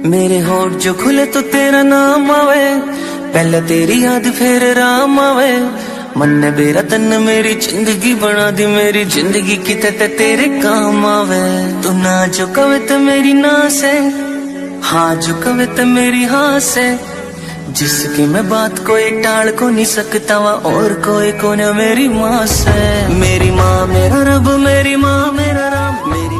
मेरे होठ जो खुले तो तेरा नाम आवे, पहले तेरी याद फिर राम आवे। मन ने मेरा तन मेरी जिंदगी बना दी, मेरी जिंदगी किते तेरे काम आवे। तू ना जो कवे तो मेरी ना से, हाँ जो कवे तो मेरी हाँ से। जिसकी मैं बात कोई टाल को नहीं सकता वा, और कोई को न मेरी माँ से। मेरी माँ मेरा रब, मेरी माँ मेरा राम, मेरी